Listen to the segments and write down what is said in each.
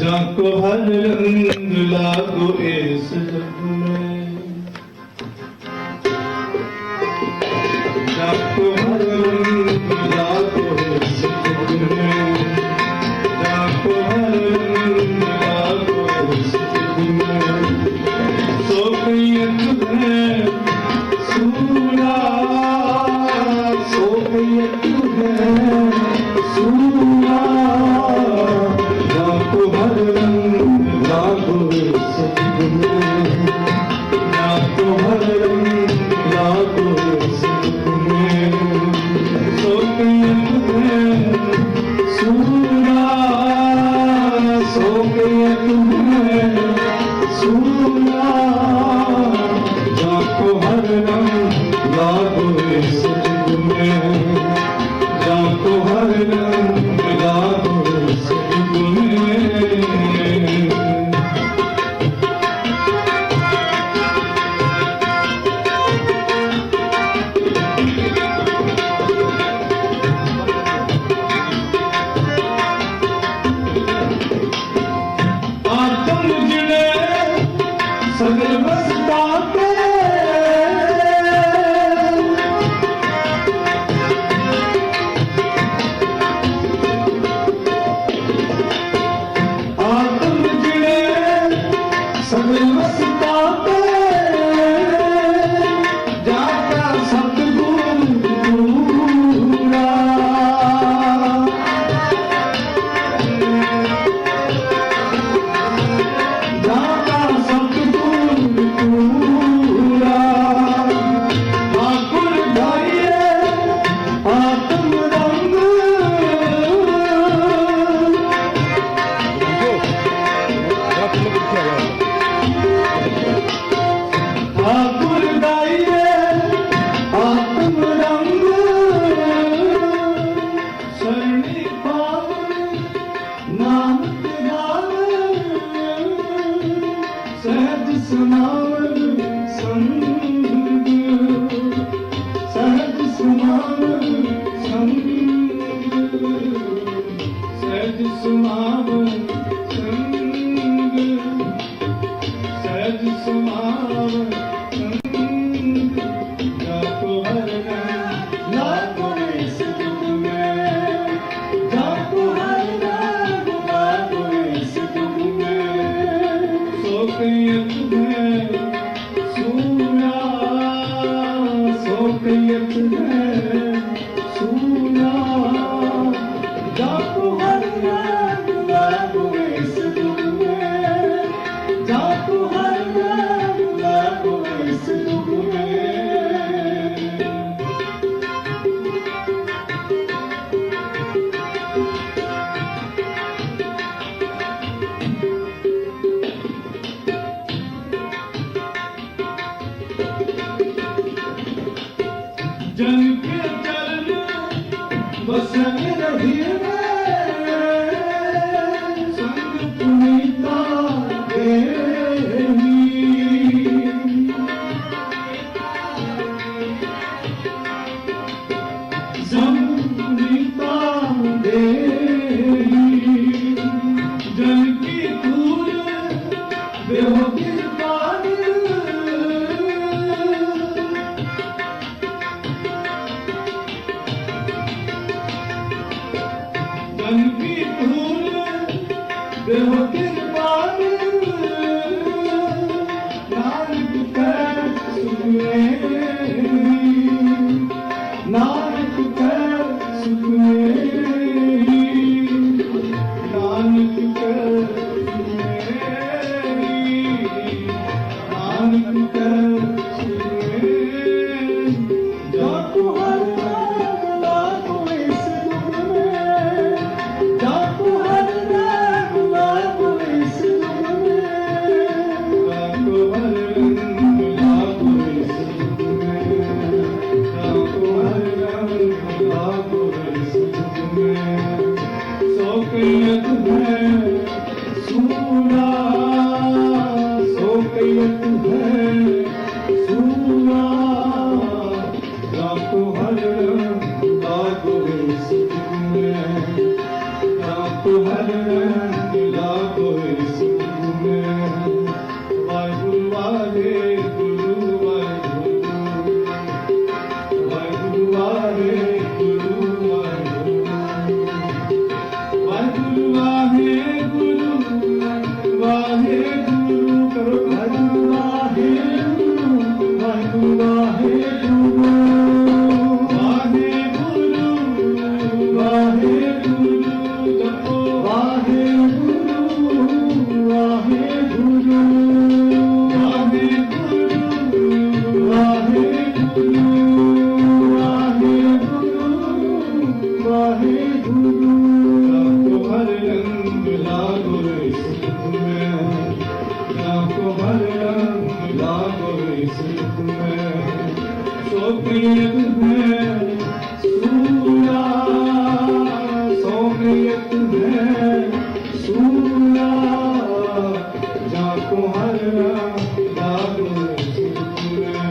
जाको हर रंग लागो इस जग में, जाको हर रंग लागो इस जग में, जाको हर रंग लागो इस जग में। सो कैयत है सूरा, सो कैयत है सूरा, जाको हर रंग लागो इस जग में, जाको हर रंग लागो इस जग में। सो कैयत है सूरा, सो कैयत है सूरा, जाको हर रंग लागो इस जग में, जाको हर रंग लागो इस जग में। आत्म जिने सगल बसता पे, आत्म जिने सगल बसता पे, जाता सतगुर पूरा, जाता सतगुर पूरा। ठाकुर ढाइए आत्म रंग, सहज समाव जाको हर रंग लागो इस दुख में, जाको हर रंग लागो इस दुख में। सो कैयत में सूना, सो कैयत में सूना, जाको हर रंग लागो इस दुख में, जाको हर रंग लागो इस दुख में। जन के चरण बसन रही संग पुनीता देही, संग पुनीता देही। जन की धूल बेहो गिरदार, जन की धूल बेहो गिरदार, नानक कह सुख मेरी, नानक कह सुख मेरी, नानक कह सुख मेरी, नानक कह सुख मेरी। जाको हर रंग लागो इस दुख में, जाको हर रंग लागो इस दुख में, जाको हर रंग लागो इस दुख में, जाको हर रंग लागो इस दुख में। सो कैयत है सूना, सो कैयत है सूना, जाको हर रंग लागो इस दुख में, जाको हर रंग लागो इस दुख में। वाहिगुरु वाहिगुरु वाहिगुरु, वाहिगुरु वाहिगुरु वाहिगुरु, वाहिगुरु वाहिगुरु वाहिगुरु करो, वाहिगुरु वाहिगुरु वाहिगुरु वाहिगुरु, वाहिगुरु वाहिगुरु जपो, वाहिगुरु वाहिगुरु, वाहिगुरु वाहिगुरु, वाहिगुरु वाहिगुरु। जाको हर रंग लागो इस दुख में, जाको हर रंग लागो इस दुख में। सो कैयत में सूना, सो कैयत में सूना, जाको हर रंग लागो इस दुख में,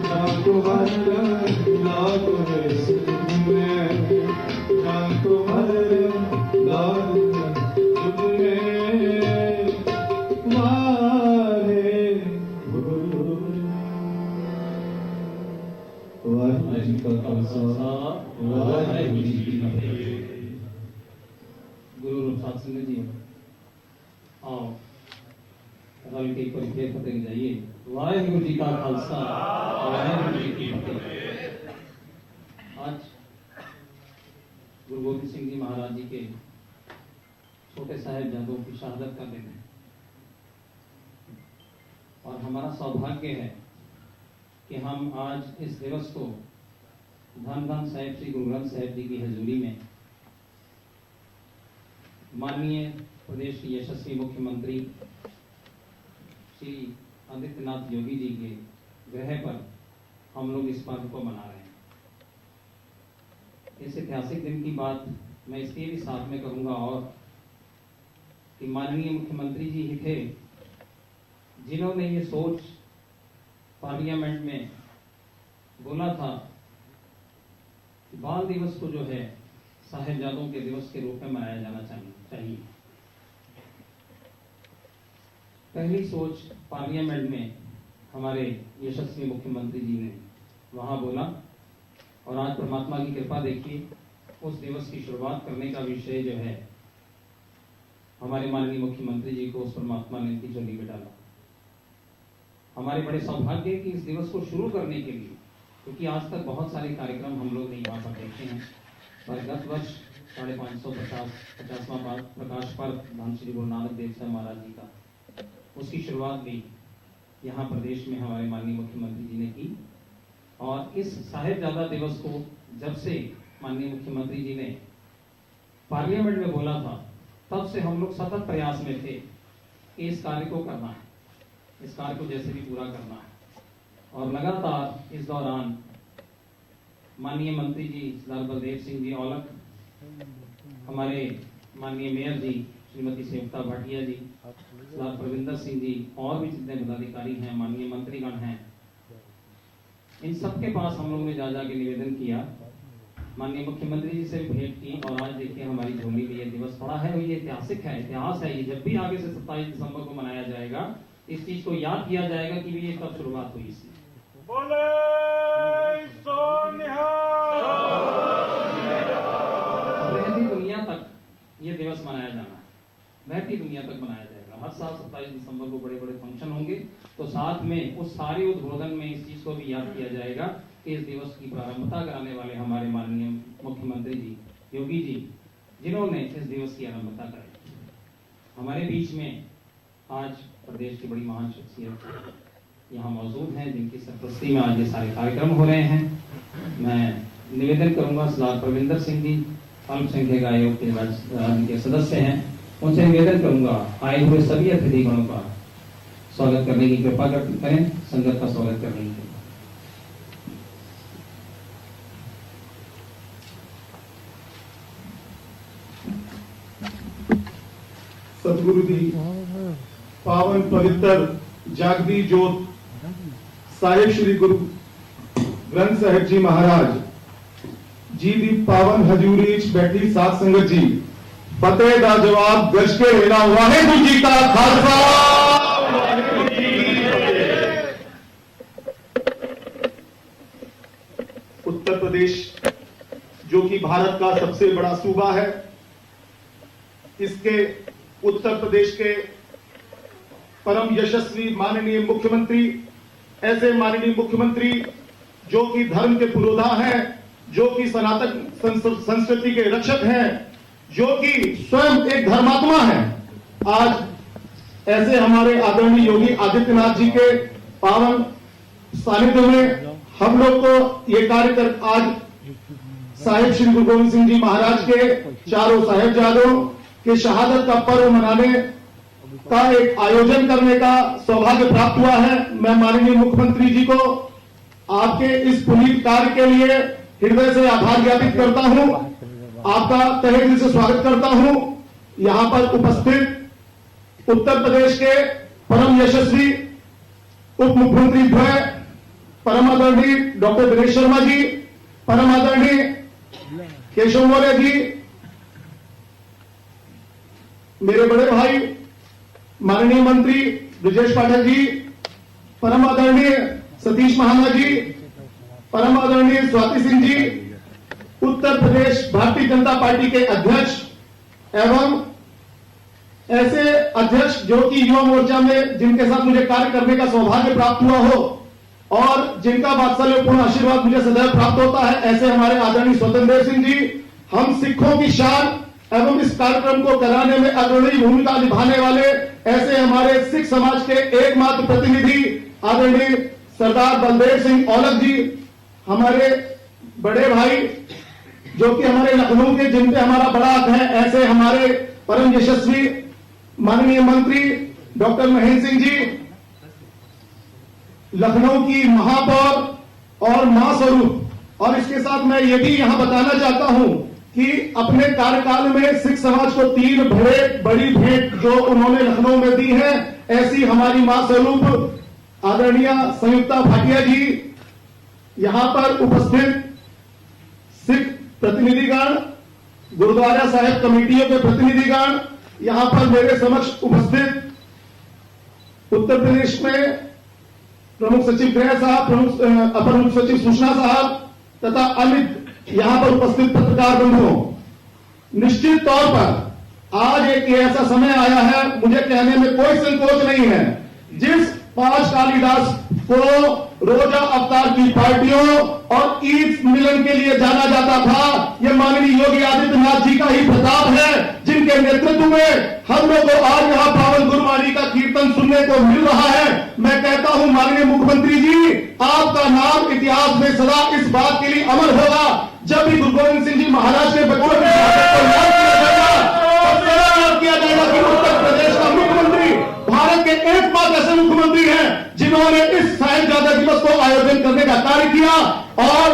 जाको हर रंग लागो इस दुख में, जाको हर रंग लागो दुख में। वाहिगुरु जी का खालसा, वाहिगुरु जी की फतेह। गुरु रूप साथ संगत जी, आओ रल के परिचय फतेह जाइए। वाहिगुरु जी का खालसा, वाहिगुरु जी की फतेह। आज गुरु गोबिंद सिंह जी महाराज जी के छोटे साहिबजादों की शहादत का दिन है और हमारा सौभाग्य है कि हम आज इस दिवस को धन धन साहिब श्री गुरु ग्रंथ साहिब जी की हजूरी में माननीय प्रदेश के यशस्वी मुख्यमंत्री श्री आदित्यनाथ योगी जी के गृह पर हम लोग इस पर्व को मना रहे हैं। इस ऐतिहासिक दिन की बात मैं इसलिए भी साथ में करूंगा और कि माननीय मुख्यमंत्री जी ही थे जिन्होंने ये सोच पार्लियामेंट में बोला था कि बाल दिवस को जो है साहिबजादों के दिवस के रूप में मनाया जाना चाहिए। पहली सोच पार्लियामेंट में हमारे यशस्वी मुख्यमंत्री जी ने वहां बोला, और आज परमात्मा की कृपा देखिए, उस दिवस की शुरुआत करने का विषय जो है हमारे माननीय मुख्यमंत्री जी को उस परमात्मा ने इनकी झोली में डाला। हमारे बड़े सौभाग्य कि इस दिवस को शुरू करने के लिए, क्योंकि आज तक बहुत सारे कार्यक्रम हम लोग नहीं वहां पर देखे हैं, पर गत वर्ष 550वां प्रकाश पर्व धन श्री गुरु नानक देव साहब महाराज जी का, उसकी शुरुआत भी यहाँ प्रदेश में हमारे माननीय मुख्यमंत्री जी ने की। और इस साहिबजादा दिवस को जब से माननीय मुख्यमंत्री जी ने पार्लियामेंट में बोला था, तब से हम लोग सतत प्रयास में थे कि इस कार्य को करना है, इस कार्य को जैसे भी पूरा करना है। और लगातार इस दौरान माननीय मंत्री जी सरदार बलदेव सिंह जी औलख, हमारे माननीय मेयर जी श्रीमती संयुक्ता भाटिया जी, सरदार प्रविंदर सिंह जी, और भी जितने पदाधिकारी हैं, माननीय मंत्रीगण हैं, इन सबके पास हम लोगों ने जा के निवेदन किया, माननीय मुख्यमंत्री जी से भी भेंट की। और आज देखिए हमारी झोली में ये दिवस पड़ा है, ये ऐतिहासिक है, इतिहास है। ये जब भी आगे से 27 दिसंबर को मनाया जाएगा, इस चीज को याद किया जाएगा कि ये कब शुरुआत हुई इसकी। रहती दुनिया तक ये दिवस मनाया जाना है, रहती दुनिया तक मनाया जाएगा। हर साल 27 दिसंबर को बड़े बड़े फंक्शन होंगे, तो साथ में उस सारे उद्बोधन में इस चीज को भी याद किया जाएगा कि इस दिवस की प्रारंभता कराने वाले हमारे माननीय मुख्यमंत्री जी योगी जी, जिन्होंने इस दिवस की आरंभता कराई। हमारे बीच में आज प्रदेश की बड़ी महान शख्सियत यहाँ मौजूद हैं, जिनकी सरपरस्ती में आज ये सारे कार्यक्रम हो रहे हैं। मैं निवेदन करूंगा सरदार प्रविंदर सिंह जी, अल्पसंख्यक आयोग के सदस्य हैं, उनसे निवेदन करूंगा आए हुए सभी अतिथिगणों का स्वागत करने की कृपा करें, संगत का स्वागत करने की। सतगुरु दी पावन पवित्र जागदी जोत साहिब श्री गुरु ग्रंथ साहिब जी महाराज जी दी पावन हजूरी च बैठी साध संगत जी, फतेह दा जवाब गज के लेना। वाहिगुरू जी का खालसा, वाहिगुरू जी की फतेह। उत्तर प्रदेश जो कि भारत का सबसे बड़ा सूबा है, इसके उत्तर प्रदेश के परम यशस्वी माननीय मुख्यमंत्री, ऐसे माननीय मुख्यमंत्री जो कि धर्म के पुरोधा हैं, जो कि सनातन संस्कृति के रक्षक हैं, जो कि स्वयं एक धर्मात्मा है। आज ऐसे हमारे आदरणीय योगी आदित्यनाथ जी के पावन सानिध्य में हम लोग को ये कार्य कर आज साहिब श्री गुरु गोविंद सिंह जी महाराज के चारों साहिबजादों के शहादत का पर्व मनाने का एक आयोजन करने का सौभाग्य प्राप्त हुआ है। मैं माननीय मुख्यमंत्री जी को आपके इस पुनीत कार्य के लिए हृदय से आभार ज्ञापित करता हूं, आपका तहे दिल से स्वागत करता हूं। यहां पर उपस्थित उत्तर प्रदेश के परम यशस्वी उप मुख्यमंत्री द्वय परम आदरणीय डॉक्टर दिनेश शर्मा जी, परम आदरणीय केशव मौर्य जी, मेरे बड़े भाई माननीय मंत्री ब्रजेश पाठक जी, परम आदरणीय सतीश महाना जी, परम आदरणीय स्वाति सिंह जी, उत्तर प्रदेश भारतीय जनता पार्टी के अध्यक्ष एवं ऐसे अध्यक्ष जो कि युवा मोर्चा में जिनके साथ मुझे कार्य करने का सौभाग्य प्राप्त हुआ हो और जिनका वात्सल्यपूर्ण आशीर्वाद मुझे सदैव प्राप्त होता है, ऐसे हमारे आदरणीय स्वतंत्र देव सिंह जी, हम सिखों की शान एवं इस कार्यक्रम को कराने में अग्रणी भूमिका निभाने वाले ऐसे हमारे सिख समाज के एकमात्र प्रतिनिधि आदरणीय सरदार बलदेव सिंह औलख जी, हमारे बड़े भाई जो कि हमारे लखनऊ के जिन पे हमारा बड़ा हक है, ऐसे हमारे परम यशस्वी माननीय मंत्री डॉक्टर महेंद्र सिंह जी, लखनऊ की महापौर और महास्वरूप। और इसके साथ मैं ये भी यहां बताना चाहता हूं कि अपने कार्यकाल में सिख समाज को 3 बड़ी भेंट जो उन्होंने लखनऊ में दी है, ऐसी हमारी मां स्वरूप आदरणीय संयुक्ता भाटिया जी, यहां पर उपस्थित सिख प्रतिनिधिगण, गुरुद्वारा साहिब कमेटियों के प्रतिनिधिगण, यहां पर मेरे समक्ष उपस्थित उत्तर प्रदेश में प्रमुख सचिव गृह साहब, अपर मुख्य सचिव सूचना साहब तथा अमित यहां पर उपस्थित पत्रकार बंधुओं, निश्चित तौर पर आज एक ऐसा समय आया है, मुझे कहने में कोई संकोच नहीं है, जिस 5 कालिदास को रोजा अवतार की पार्टियों और ईद मिलन के लिए जाना जाता था, यह माननीय योगी आदित्यनाथ जी का ही प्रताप है, जिनके नेतृत्व में हम लोग को आज यहाँ पावन गुरुवाणी का कीर्तन सुनने को मिल रहा है। मैं कहता हूं माननीय मुख्यमंत्री जी, आपका नाम इतिहास में सदा इस बात के लिए अमर होगा, जब भी गुरु गोविंद सिंह जी महाराज के बच्चों की शहादत को याद किया जाएगा कि उत्तर प्रदेश का मुख्यमंत्री भारत के एकमात्र ऐसे मुख्यमंत्री हैं जिन्होंने इस साहिबजादा दिवस को आयोजन करने का कार्य किया। और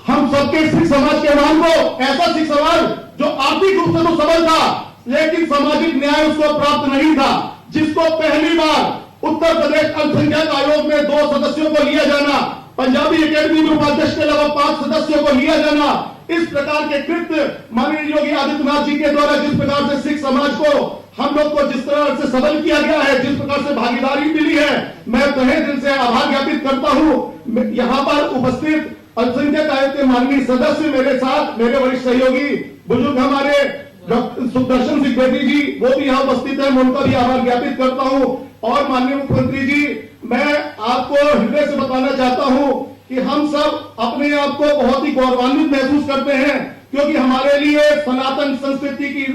हम सबके सिख समाज के नाम को, ऐसा सिख समाज जो आर्थिक रूप से तो सबल था लेकिन सामाजिक न्याय उसको प्राप्त नहीं था, जिसको पहली बार उत्तर प्रदेश अल्पसंख्यक आयोग में 2 सदस्यों को लिया जाना, पंजाबी एकेडमी में उपाध्यक्ष के अलावा 5 सदस्यों को लिया जाना, इस प्रकार के कृत्य माननीय योगी आदित्यनाथ जी के द्वारा जिस प्रकार से सिख समाज को हम लोग को जिस तरह से सबल किया गया है, जिस प्रकार से भागीदारी मिली है, मैं तहे दिल से आभार ज्ञापित करता हूं। यहां पर उपस्थित अल्पसंख्यक आयोग के माननीय सदस्य, मेरे साथ मेरे वरिष्ठ सहयोगी बुजुर्ग हमारे डॉक्टर सुदर्शन सिंह बेदी जी, वो भी यहाँ उपस्थित है, मैं उनका भी आभार ज्ञापित करता हूं। और माननीय मुख्यमंत्री जी, मैं आपको हृदय से बताना चाहता हूं कि हम सब अपने आप को बहुत ही गौरवान्वित महसूस करते हैं, क्योंकि हमारे लिए सनातन संस्कृति की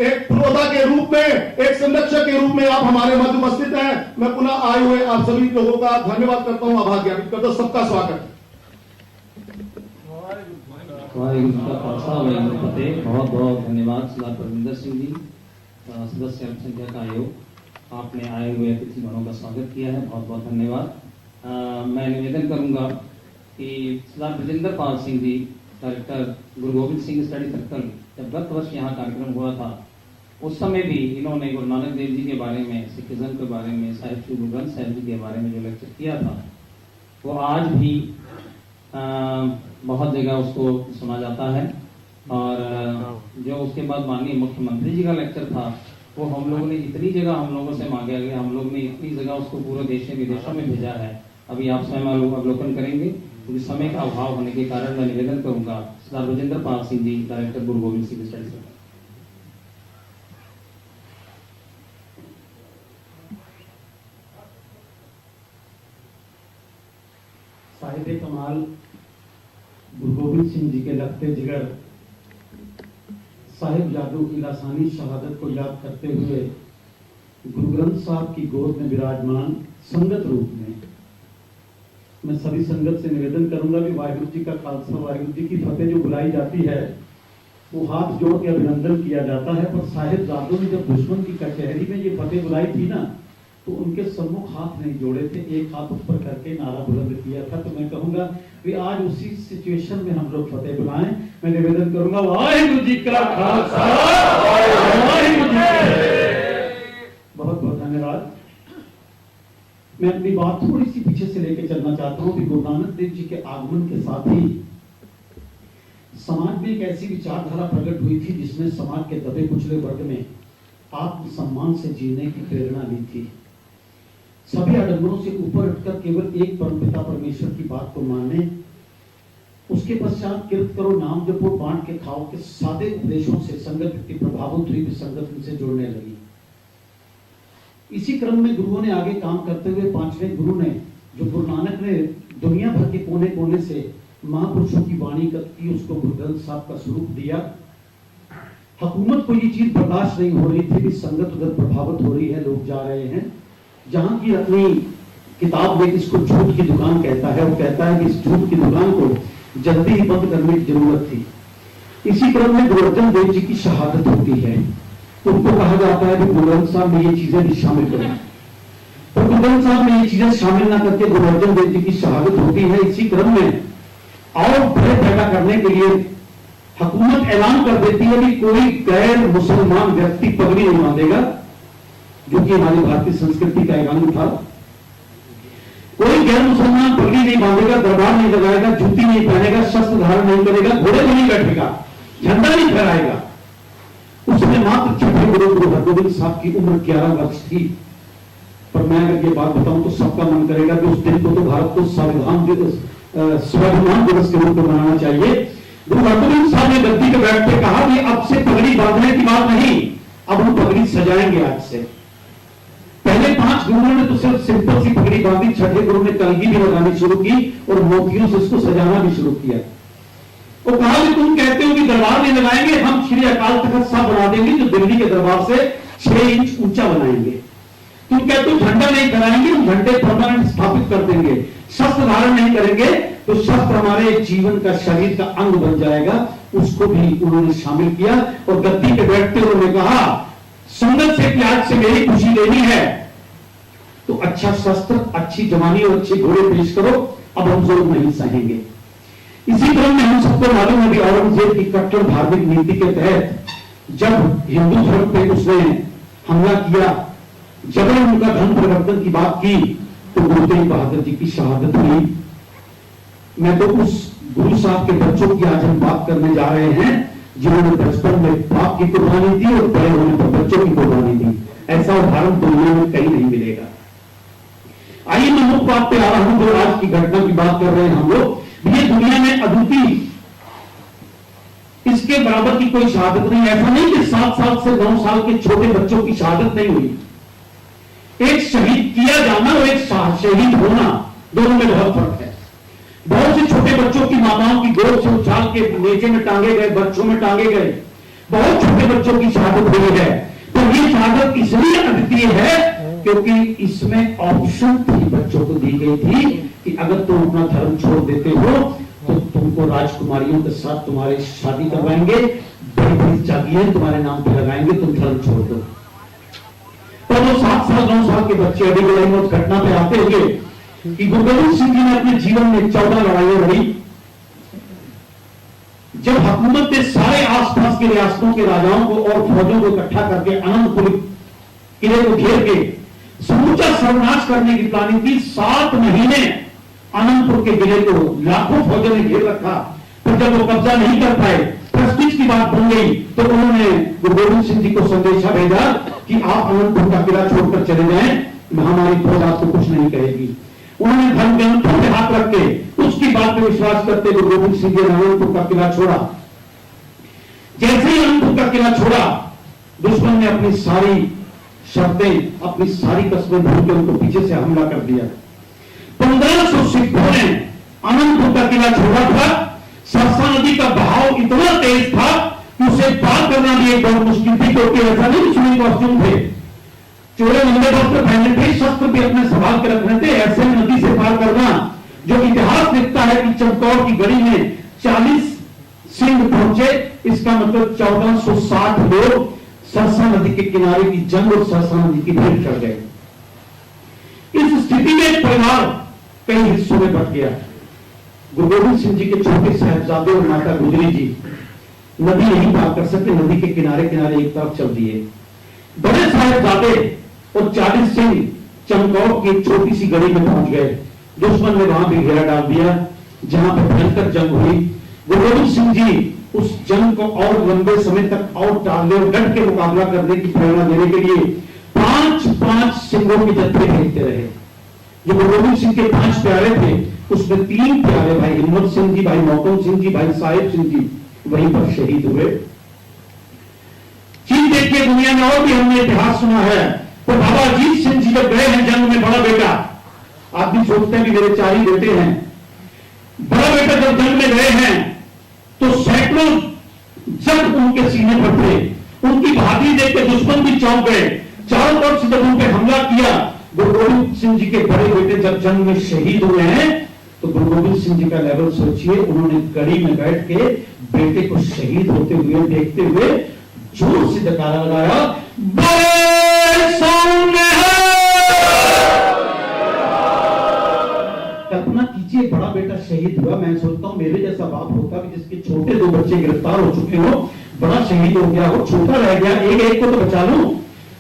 एक पुरोधा के रूप में, एक संरक्षक के रूप में आप हमारे मध्य उपस्थित हैं। मैं पुनः आए हुए आप सभी लोगों का धन्यवाद करता हूं, आभार ज्ञापित करता हूं। सबका स्वागत। बहुत बहुत धन्यवाद सरदार परविंदर सिंह जी, सदस्य अल्पसंख्यक आयोग, आपने आए हुए अतिथि गणों का स्वागत किया है, बहुत बहुत धन्यवाद। मैं निवेदन करूंगा कि सरदार ब्रजेंद्र पाल सिंह जी, डायरेक्टर गुरु गोविंद सिंह स्टडी सर्कल, जब गत वर्ष यहाँ कार्यक्रम हुआ था, उस समय भी इन्होंने गुरु नानक देव जी के बारे में, सिखिज्म के बारे में, साहिब श्री गुरु ग्रंथ साहिब जी के बारे में जो लेक्चर किया था, वो आज भी बहुत जगह उसको सुना जाता है। और जो उसके बाद माननीय मुख्यमंत्री जी का लेक्चर था, वो हम लोगों ने इतनी जगह हम लोगों से मांगा गया, हम लोग ने इतनी जगह उसको पूरे देश में विदेशों में भेजा है। अभी आप स्वयं अवलोकन करेंगे, क्योंकि समय का अभाव होने के कारण मैं निवेदन करूंगा सरदार ब्रजेंद्र पाल सिंह जी, डायरेक्टर गुरु गोविंद सिंह स्टडी सर्कल। साहिब कमाल गुरु गोविंद सिंह जी के लगते जिगर साहिब जादू की लासानी शहादत को याद करते हुए गुरु ग्रंथ साहब की गोद में विराजमान संगत रूप में मैं सभी संगत से निवेदन करूंगा कि वाहिगुरु जी का खालसा, वाहिगुरु जी की फतेह जो बुलाई जाती है वो हाथ जोड़ के अभिनंदन किया जाता है। पर साहिब जादू ने जब दुश्मन की कचहरी में ये फतेह बुलाई थी ना, तो उनके सम्मुख हाथ नहीं जोड़े थे, एक हाथ ऊपर करके नारा बुलंद किया था। तो मैं कहूंगा कि आज उसी सिचुएशन में हम लोग फतेह बुलाएं। मैं निवेदन करूंगा वाहिगुरु जी का खालसा, वाहिगुरु जी की फतेह। बहुत बहुत धन्यवाद। मैं अपनी बात थोड़ी सी पीछे से लेकर चलना चाहता हूं कि गुरु नानक देव जी के आगमन के साथ ही समाज में एक ऐसी विचारधारा प्रकट हुई थी जिसमें समाज के दबे कुचले वर्ग में आत्मसम्मान से जीने की प्रेरणा ली थी। सभी आडंबरों से ऊपर उठकर केवल एक परमपिता परमेश्वर की बात को माने, उसके पश्चात कीर्त करो, नाम जपो, बांट के खाओ के सादे उपदेशों से संगत व्यक्ति प्रभावित हुई, संगत उनसे जुड़ने लगी। इसी क्रम में गुरुओं ने आगे काम करते हुए 5वें गुरु ने, जो गुरु नानक ने दुनिया भर के कोने कोने से महापुरुषों की वाणी की, उसको गुरु ग्रंथ साहब का स्वरूप दिया। हुकूमत को ये चीज बर्दाश्त नहीं हो रही थी कि संगत उधर प्रभावित हो रही है, लोग जा रहे हैं। जहां की अपनी किताब में इसको झूठ की दुकान कहता है, वो कहता है कि इस झूठ की दुकान को जल्दी ही बंद करने की जरूरत थी। इसी क्रम में गुरु अर्जन देव जी की शहादत होती है, उनको कहा जाता है कि गुरु ग्रंथ साहब में ये चीजें भी शामिल करें, पर गुरु ग्रंथ साहब में ये चीजें शामिल ना करके गुरु अर्जन देव जी की शहादत होती है। इसी क्रम में और भय पैदा करने के लिए हुकूमत ऐलान कर देती है कि कोई गैर मुसलमान व्यक्ति पगड़ी नहीं बांधेगा, जो कि हमारी भारतीय संस्कृति का एक अंग था। कोई गैर मुसलमान पगड़ी नहीं बांधेगा, दरबार नहीं लगाएगा, जूती नहीं पहनेगा, शस्त्र धारण नहीं करेगा, घोड़े पर नहीं बैठेगा, झंडा नहीं फहराएगा। उसमें मात्र छठे गुरु हरगोविंद साहब की उम्र 11 वर्ष थी। पर मैं अगर ये बात बताऊं तो सबका मन करेगा कि उस दिन को तो भारत को संविधान दिवस स्वाभिमान दिवस के रूप में मनाना चाहिए। गुरु गोविंद साहब ने गद्दी के बैठते कहा कि अब से पगड़ी बांधने की बात नहीं, अब हम पगड़ी सजाएंगे आज से। पहले 5 गुरुओं ने तो सिर्फ सिंपल सी पगड़ी बांधी, छठे गुरु ने कलगी भी लगानी शुरू की और मोतियों से उसको सजाना भी शुरू किया। वो कहा कि तुम कहते हो कि दरबार नहीं लगाएंगे, हम श्री अकाल तख्त साहब बना देंगे जो दिल्ली के दरबार से 6 इंच ऊंचा बनाएंगे। तुम कहते हो झंडा नहीं कराएंगे, हम झंडे परमानेंट स्थापित कर देंगे। शस्त्र धारण नहीं करेंगे तो शस्त्र हमारे जीवन का, शरीर का अंग बन जाएगा। उसको भी उन्होंने शामिल किया और गद्दी पे बैठते उन्होंने कहा संगत से कि आज से मेरी खुशी लेनी है तो अच्छा शस्त्र, अच्छी जवानी और अच्छे घोड़े पेश करो, अब हम जुल्म नहीं सहेंगे। इसी क्रम में हम सबको मालूम है कि औरंगजेब की कट्टर धार्मिक नीति के तहत जब हिंदू धर्म पे उसने हमला किया, जबरन उनका धर्म परिवर्तन की बात की, तो गुरु तेग बहादुर जी की शहादत हुई। मैं तो उस गुरु साहब के बच्चों की आज हम बात करने जा रहे हैं जिन्होंने बचपन में बाप की कुर्बानी दी और बड़े होने पर बच्चों की कुर्बानी दी। ऐसा उदाहरण दुनिया में कहीं नहीं मिलेगा। आइए मैं मुख्य बात पे आ रहा हूं, जो आज की घटना की बात कर रहे हैं हम लोग। ये दुनिया में अद्वितीय, इसके बराबर की कोई शहादत नहीं। ऐसा नहीं कि 7 साल से 9 साल के छोटे बच्चों की शहादत नहीं हुई। एक शहीद किया जाना और एक शहीद होना, दोनों में बहुत फर्क है। बहुत से छोटे बच्चों की माताओं की गोद से उछाल के नीचे में टांगे गए, बच्चों में टांगे गए, बहुत छोटे बच्चों की शहादत हुई है। तो ये शहादत इसलिए अद्वितीय है क्योंकि इसमें ऑप्शन थी, बच्चों को दी गई थी कि अगर तुम अपना धर्म छोड़ देते हो तो तुमको राजकुमारियों के साथ तुम्हारी शादी करवाएंगे, बड़ी बड़ी जागीरें तुम्हारे नाम पे लगाएंगे, तुम धर्म छोड़ दो। तो वो 7 साल 9 साल के बच्चे अभी लड़ाई उस घटना पे आते हुए कि गुरु गोविंद सिंह जी ने अपने जीवन में 14 लड़ाइयां लड़ी। जब हुकूमत ने सारे आसपास के रियासतों के राजाओं को और फौजों को इकट्ठा करके अनंतपुर किले को घेर के समूचा सर्वनाश करने की प्लानिंग की, 7 महीने अनंतपुर के किले को लाखों फौजों ने घेर रखा, पर जब वो कब्जा नहीं कर पाए, प्रेस्टीज की बात बन गई, तो उन्होंने गुरु गोविंद सिंह जी को संदेशा भेजा कि आप अनंतपुर का किला छोड़कर चले जाएं, हमारी फौज आपको कुछ नहीं कहेगी। उन्होंने धर्म के अनंतपुर पे हाथ रख के उसकी बात पे विश्वास करते गुरु गोविंद सिंह जी ने अनंतपुर का किला छोड़ा। जैसे ही अनंतपुर का किला छोड़ा, दुश्मन ने अपनी सारी शर्तें, अपनी सारी कसमें भूल के उनको पीछे से हमला कर दिया। 1500 सिखों ने अनंतपुर का किला छोड़ा था। सरसा नदी का बहाव इतना तेज था कि उसे पार करना भी एक बहुत मुश्किल थी, क्योंकि ऐसा नहीं स्विमिंग कॉस्ट्यूम थे, चोरे लंबे वस्त्र पहने थे, शस्त्र भी अपने संभाल के रखने थे। ऐसे नदी से पार करना, जो इतिहास लिखता है कि चमकौर की गढ़ी में 40 सिंह पहुंचे, इसका मतलब 1460 लोग सरसा नदी के किनारे की जंग और सरसा नदी की भेंट कर गए। इस स्थिति में एक परिवार कई हिस्सों में बट गया। गुरु गोविंद सिंह जी के छोटे साहिबजादे और माता गुजरी जी नदी नहीं पार कर सके, नदी के किनारे किनारे एक तरफ चल दिए। बड़े साहिबजादे और 40 सिंह चमकौर की एक छोटी सी गढ़ी में पहुंच गए। दुश्मन ने वहां भी घेरा डाल दिया, जहां पर भयंकर जंग हुई। गुरु गोविंद सिंह जी उस जंग को और लंबे समय तक और टालने और डट के मुकाबला करने की प्रेरणा देने के लिए 5-5 सिंहों के जत्थे भेजते रहे। जो गुरु गोविंद सिंह के 5 प्यारे थे, उसमें 3 प्यारे भाई हिम्मत सिंह जी, भाई मौकम सिंह जी, भाई साहिब सिंह जी वहीं पर शहीद हुए। चीज देखिए, दुनिया में और भी हमने इतिहास सुना है। तो बाबा अजीत सिंह जी जब गए हैं जंग में, बड़ा बेटा, आप भी सोचते हैं कि मेरे 4 ही बेटे हैं, बड़ा बेटा जब जंग में गए हैं तो सैकड़ों जंग उनके सीने पर थे। उनकी बहादुरी देख के दुश्मन भी चौंक गए। चारों तरफ से जब उन पर हमला किया, गुरु गोविंद सिंह जी के बड़े बेटे जब जंग में शहीद हुए हैं, तो गुरु गोविंद सिंह जी का लेवल सोचिए। उन्होंने गढ़ी में बैठ के बेटे को शहीद होते हुए देखते हुए जोर से जयकारा लगाया, बड़े सामने है। कल्पना कीजिए, बड़ा बेटा शहीद हुआ। मैं सोचता हूं मेरे जैसा बाप होता कि जिसके छोटे 2 बच्चे गिरफ्तार हो चुके हो, बड़ा शहीद हो गया हो, छोटा रह गया, एक को तो बचा लूं।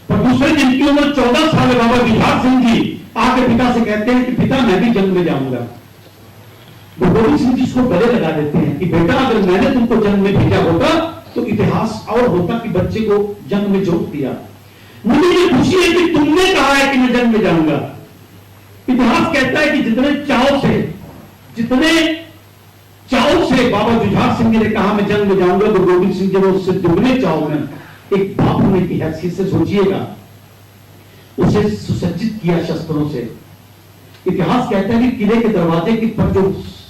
पर दूसरे जिनकी उम्र 14 साल है, बाबा विहार सिंह जी आके पिता से कहते हैं कि पिता मैं भी जंग में जाऊंगा। गुरु गोविंद सिंह जी इसको गले लगा देते हैं कि बेटा अगर मैंने तुमको जंग में भेजा होता तो इतिहास और होता कि बच्चे को जंग में झोंक दिया। मुझे ये खुशी है कि तुमने कहा है कि मैं जंग में जाऊंगा। इतिहास कहता है कि जितने चाव से बाबा जुझार सिंह जी ने कहा मैं जंग में जाऊंगा, तो गोविंद सिंह जी ने उससे दुगने चाव में एक बाप होने की हैसियत से सोचिएगा उसे सुसज्जित किया शस्त्रों से। इतिहास कहता है कि किले के दरवाजे के पर जो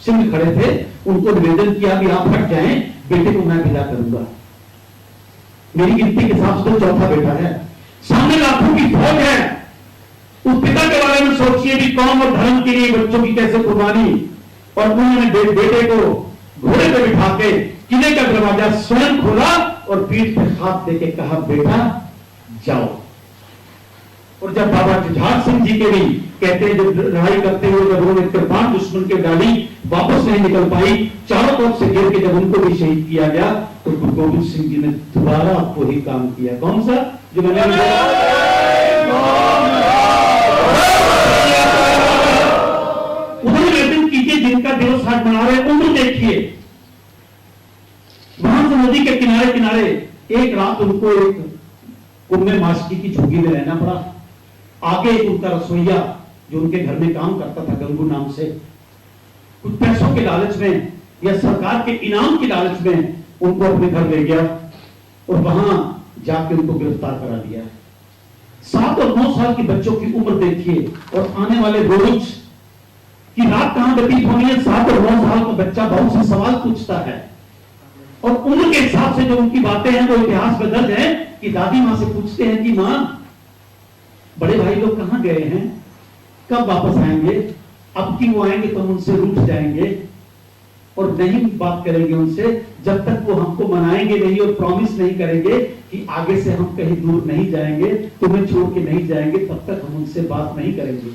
सिंह खड़े थे उनको निवेदन किया कि आप हट जाएं, बेटे को मैं विदा करूंगा। मेरी गिनती के हिसाब से तो चौथा बेटा है, सामने लाखों की फौज है। उस पिता के बारे में सोचिए भी कौम और धर्म के लिए बच्चों की कैसे कुर्बानी, और उन्होंने बेटे को घोड़े पे बिठा के किले का दरवाजा स्वयं खोला और पीठ पे हाथ देके कहा बेटा जाओ। और जब बाबा जुझार सिंह जी के भी कहते हैं जब लड़ाई करते हुए जब उन्होंने कृपाण दुश्मन के डाली वापस नहीं निकल पाई, चारों तरफ से गिर के जब उनको भी शहीद किया गया, तो गुरु गोविंद सिंह जी ने दोबारा वही काम किया। कौन सा? जो मैंने उन्होंने निवेदन कीजिए जिनका दिवस आज मना रहे उम्र देखिए। वहां से नदी के किनारे किनारे एक रात उनको एक कुम्मे मास्की की झुग्गी में रहना पड़ा। आगे उनका रसोईया जो उनके घर में काम करता था गंगू नाम से, कुछ पैसों के लालच में या सरकार के इनाम के लालच में उनको अपने घर ले गया और वहां जाके उनको गिरफ्तार करा लिया। 7 और 9 साल के बच्चों की उम्र देखिए और आने वाले रोज की रात कहां व्यतीत होनी है। 7 और 9 साल का बच्चा बहुत से सवाल पूछता है और उम्र के हिसाब से जो उनकी बातें हैं वो इतिहास में दर्ज है कि दादी मां से पूछते हैं कि मां बड़े भाई लोग कहां गए हैं, कब वापस आएंगे, अब की वो आएंगे तो हम उनसे रूठ जाएंगे और नहीं बात करेंगे उनसे जब तक वो हमको मनाएंगे नहीं और प्रॉमिस नहीं करेंगे कि आगे से हम कहीं दूर नहीं जाएंगे, तुम्हें छोड़ के नहीं जाएंगे, तब तक हम उनसे बात नहीं करेंगे।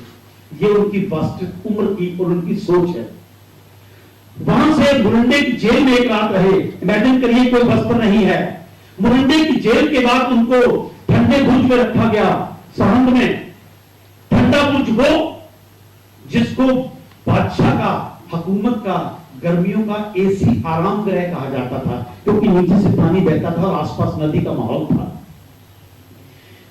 ये उनकी वास्तविक उम्र की और उनकी सोच है। वहां से मुरंडे की जेल में एक रात रहे। इमेजिन करिए कोई वस्त्र नहीं है। मुरंडे की जेल के बाद उनको ठंडे बुर्ज में रखा गया, सरहंद में। ठंडा बुर्ज वो जिसको बादशाह का, हुकूमत का, गर्मियों का एसी आराम गृह कहा जाता था, क्योंकि नीचे से पानी बहता था और आसपास नदी का माहौल था,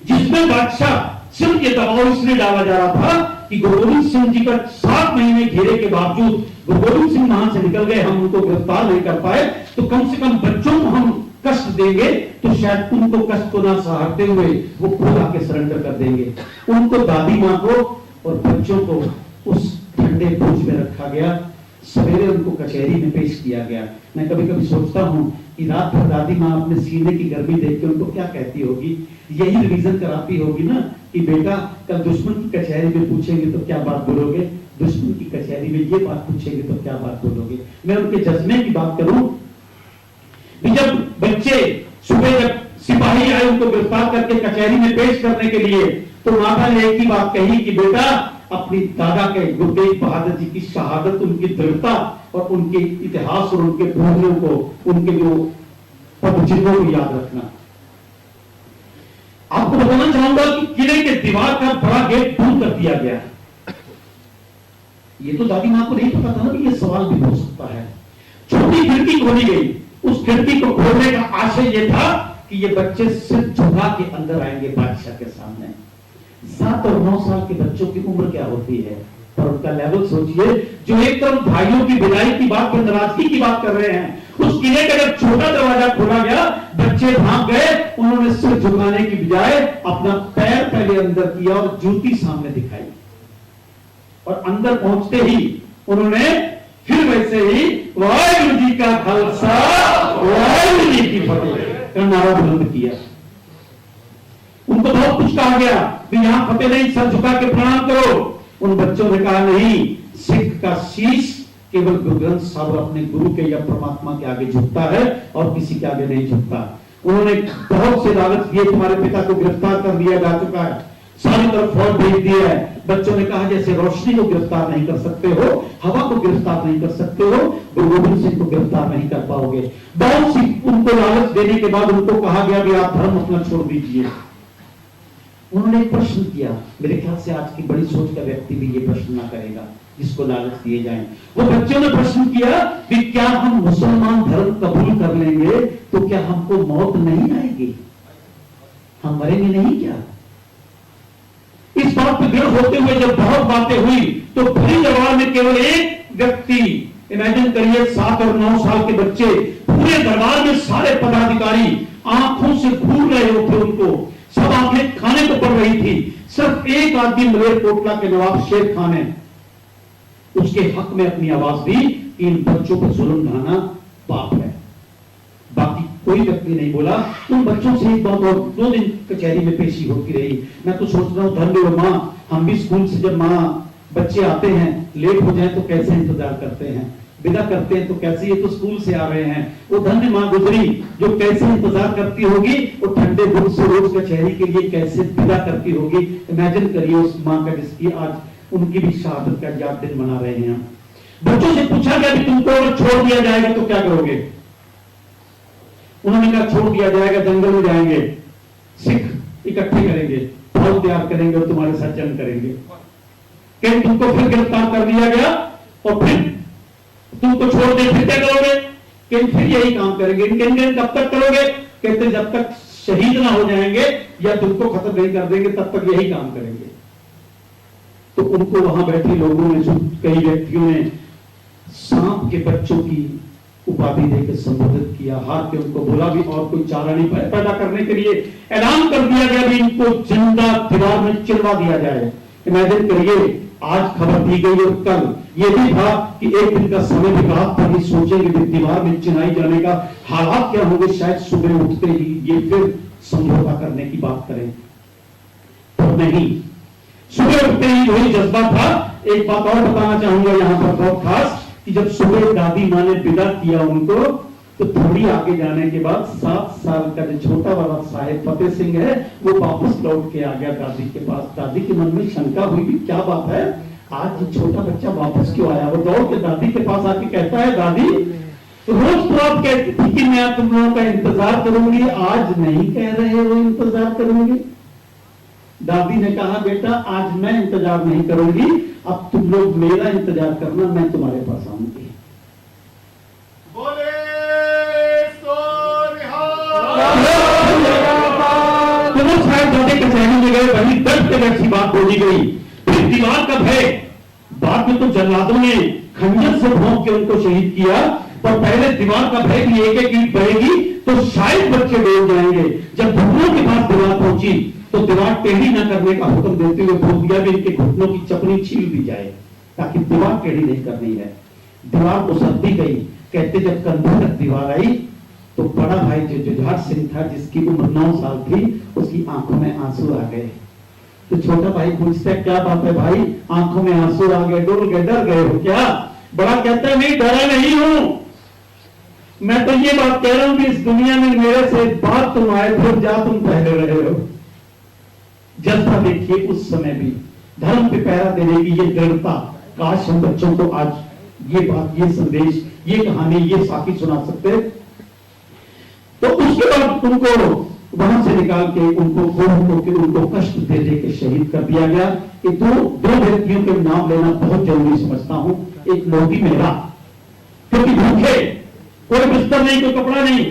जिसमें बादशाह सिंह के दबाव इसलिए डाला जा रहा था कि गुरु गोविंद सिंह जी का 7 महीने घेरे के बावजूद गुरु गोविंद सिंह वहां से निकल गए, हम उनको गिरफ्तार नहीं कर पाए, तो कम से कम बच्चों को हम कष्ट देंगे तो शायद उनको कष्ट को ना सहारते हुए वो खुद आके सरेंडर कर देंगे। उनको, दादी मां को और बच्चों को उस ठंडे बुर्ज में रखा गया। सवेरे उनको कचहरी में पेश किया गया। मैं कभी कभी सोचता हूं कि रात भर दादी मां अपने सीने की गर्मी देख के उनको क्या कहती होगी। यही रिवीजन कराती होगी ना कि बेटा कल दुश्मन की कचहरी में पूछेंगे तो क्या बात बोलोगे, दुश्मन की कचहरी में ये बात पूछेंगे तो क्या बात बोलोगे। मैं उनके जज्बे की बात करूं कि जब बच्चे सुबह जब सिपाही आए उनको गिरफ्तार करके कचहरी में पेश करने के लिए, तो माता ने एक ही बात कही कि बेटा अपनी दादा के गुरु तेग बहादुर जी की शहादत, उनकी दृढ़ता और उनके इतिहास और उनके मूल्यों को, उनके जो पदचिन्हों को याद रखना। आपको बताना चाहूंगा कि किले के दीवार का बड़ा गेट बंद कर दिया गया। ये तो दादी मां को नहीं पता था ना कि ये सवाल भी हो सकता है। छोटी खिड़की खोली गई। उस खिड़की को खोलने का आशय यह था कि ये बच्चे सिर झुका के अंदर आएंगे बादशाह के सामने। 7 और 9 साल के बच्चों की उम्र क्या होती है और उनका लेवल सोचिए। जो एक तरफ भाइयों की विदाई की बात पर नाराजगी की बात कर रहे हैं, उस किले का जब छोटा दरवाजा खोला गया, बच्चे भाग गए। उन्होंने सिर झुकाने की बजाय अपना पैर पहले अंदर किया और जूती सामने दिखाई, और अंदर पहुंचते ही उन्होंने फिर वैसे ही वाहिगुरु जी का खालसा वाहिगुरु जी की फतेह का नारा बुलंद किया। उनको बहुत कुछ कहा गया कि यहां फतेह नहीं, सर झुका के प्रणाम करो। उन बच्चों ने कहा नहीं, सिख का शीश केवल गुरु ग्रंथ साहब अपने गुरु के या परमात्मा के आगे झुकता है और किसी के आगे नहीं झुकता। उन्होंने बहुत से लालच दिए, तुम्हारे पिता को गिरफ्तार कर दिया जा चुका है, सारी तरफ फौज भेज दिया है। बच्चों ने कहा जैसे रोशनी को गिरफ्तार नहीं कर सकते हो, हवा को गिरफ्तार नहीं कर सकते हो, गुरु गोविंद सिंह को गिरफ्तार नहीं कर पाओगे। बहुत सी उनको लालच देने के बाद उनको कहा गया कि आप धर्म अपना छोड़ दीजिए। उन्होंने एक प्रश्न किया, मेरे ख्याल से आज की बड़ी सोच का व्यक्ति भी ये प्रश्न ना करेगा जिसको लालच दिए जाए। वो बच्चों ने प्रश्न किया कि क्या हम मुसलमान धर्म कबूल कर लेंगे तो क्या हमको मौत नहीं आएगी, हम मरेंगे नहीं क्या? प्रगट होते हुए जब बहुत बातें हुई तो भरी दरबार में केवल एक व्यक्ति, इमेजिन करिए 7 और 9 साल के बच्चे, पूरे दरबार में सारे पदाधिकारी आंखों से घूर रहे होते, उनको सब आंखें खाने को पड़ रही थी। सिर्फ एक आदमी मलेरकोटला के नवाब शेर खान है, उसके हक में अपनी आवाज दी कि इन बच्चों पर जुल्म ढाना पाप है। बाकी कोई व्यक्ति नहीं बोला। उन बच्चों से एक बात और 2 दिन कचहरी में पेशी होती रही। मैं तो सोच रहा हूं धन्य हो मां, हम भी स्कूल से जब मां बच्चे आते हैं लेट हो जाए तो कैसे इंतजार करते हैं, विदा करते हैं तो कैसे, ये तो स्कूल से आ रहे हैं। वो धन्य मां गुजरी जो कैसे इंतजार करती होगी, वो ठंडे बुक से रोज कचहरी के लिए कैसे विदा करती होगी। इमेजिन करिए उस मां का जिसकी आज उनकी भी शहादत का याद दिन मना रहे हैं। बच्चों से पूछा गया कि तुमको अगर छोड़ दिया जाएगा तो क्या करोगे? उन्होंने कहा छोड़ दिया जाएगा, जंगल में जाएंगे, सिख इकट्ठे करेंगे, फौज तैयार करेंगे और तुम्हारे साथ जंग करेंगे। कहीं तुमको फिर गिरफ्तार कर लिया गया और फिर तुमको छोड़ दे, फिर क्या करोगे? कहीं फिर यही काम करेंगे। कहेंगे कब तक करोगे? कहते जब तक शहीद ना हो जाएंगे या तुमको खत्म नहीं कर देंगे तब तक यही काम करेंगे। तो उनको वहां बैठे लोगों ने, कई व्यक्तियों ने सांप के बच्चों की उपाधि देकर संबोधित किया। हार के उनको बोला भी और कोई चारा नहीं पैदा करने के लिए ऐलान कर दिया गया भी इनको जिंदा दीवार में चिरवा दिया जाए। इमेजिन करिए आज खबर दी गई और कल ये भी था कि एक दिन का समय भी रात पर ही सोचेंगे कि दीवार में चिनाई जाने का हालात क्या होंगे। शायद सुबह उठते ही ये फिर समझौता करने की बात करें, तो नहीं, सुबह उठते ही वही जज्बा था। एक बात और बताना चाहूंगा यहां पर बहुत खास कि जब सुबह दादी माँ ने विदा किया उनको, तो थोड़ी आगे जाने के बाद 7 साल का जो छोटा वाला साहिब फतेह सिंह है वो वापस लौट के आ गया दादी के पास। दादी के मन में शंका हुई कि क्या बात है, आज ये छोटा बच्चा वापस क्यों आया? वो दौड़ के दादी के पास आके कहता है दादी रोज तो आप कहती थी कि मैं तुम लोगों का इंतजार करूंगी, आज नहीं कह रहे हो इंतजार करूंगी। दादी ने कहा बेटा आज मैं इंतजार नहीं करूंगी, अब तुम लोग मेरा इंतजार करना, मैं तुम्हारे पास आऊंगी। बोले साहिबजादे कचहरी में गए, वही 10 जगह की बात बोली गई। फिर दीवार का भय, बाद में तो जल्लादों ने खंजर से भोंक के उनको शहीद किया, पर पहले दीवार का भय कि एक एक ईंट बढ़ेगी तो शायद बच्चे डूब जाएंगे। जब घुटनों के पास दीवार पहुंची तो दीवार टेढ़ी न करने का हुक्म देते हुए बोल दिया कि इनके घुटनों की चपनी छील दी जाए ताकि दीवार टेढ़ी नहीं करनी है। दीवार उछलती गई। कहते जब कंधों तक दीवार आई तो बड़ा भाई जो जुझार सिंह था जिसकी उम्र 9 साल थी, उसकी आंखों में आंसू आ गए। तो छोटा भाई पूछता है क्या बात है भाई, आंखों में आंसू आ गए, डर गए, डर गए हो क्या? बड़ा कहता है नहीं डरा नहीं हूं, मैं तो ये बात कह रहा हूं कि इस दुनिया में मेरे से बात तुम आए फिर जा तुम पहले रहे हो। जज्बा देखिए उस समय भी, धर्म पे पहरा देने की ये दृढ़ता। काश हम बच्चों को आज ये बात, ये संदेश, ये कहानी, ये साखी सुना सकते। तो उसके बाद उनको वहां से निकाल के उनको कष्ट दे दे के शहीद कर दिया गया। ये दो व्यक्तियों के नाम लेना बहुत जरूरी समझता हूं। एक मोती मेहरा, क्योंकि भूखे, कोई बिस्तर नहीं, कोई कपड़ा नहीं,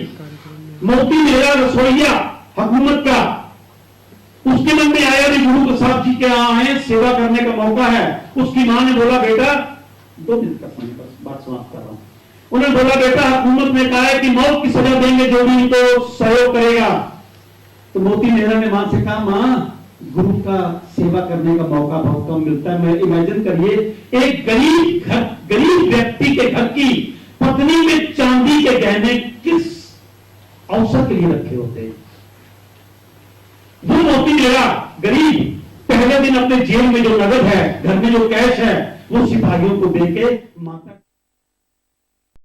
मोती मेहरा रसोईया हुकूमत का, उसके मन में आया भी गुरु प्रसाद जी के यहाँ आए, सेवा करने का मौका है। उसकी मां ने बोला बेटा 2 मिनट का समय, बस बात समाप्त कर रहा हूं। उन्होंने बोला बेटा हुकूमत ने कहा है कि मौत की सजा देंगे जो भी इनको सहयोग करेगा। तो मोती मेहरा ने मां से कहा मां गुरु का सेवा करने का मौका बहुत कम मिलता है। मैं इमेजिन करिए एक गरीब व्यक्ति के घर की पत्नी में चांदी के गहने किस अवसर के लिए रखे होते हैं। वो मोती मेहरा गरीब पहले दिन अपने जेल में जो नगद है, घर में जो कैश है, वो सिपाहियों को देके माता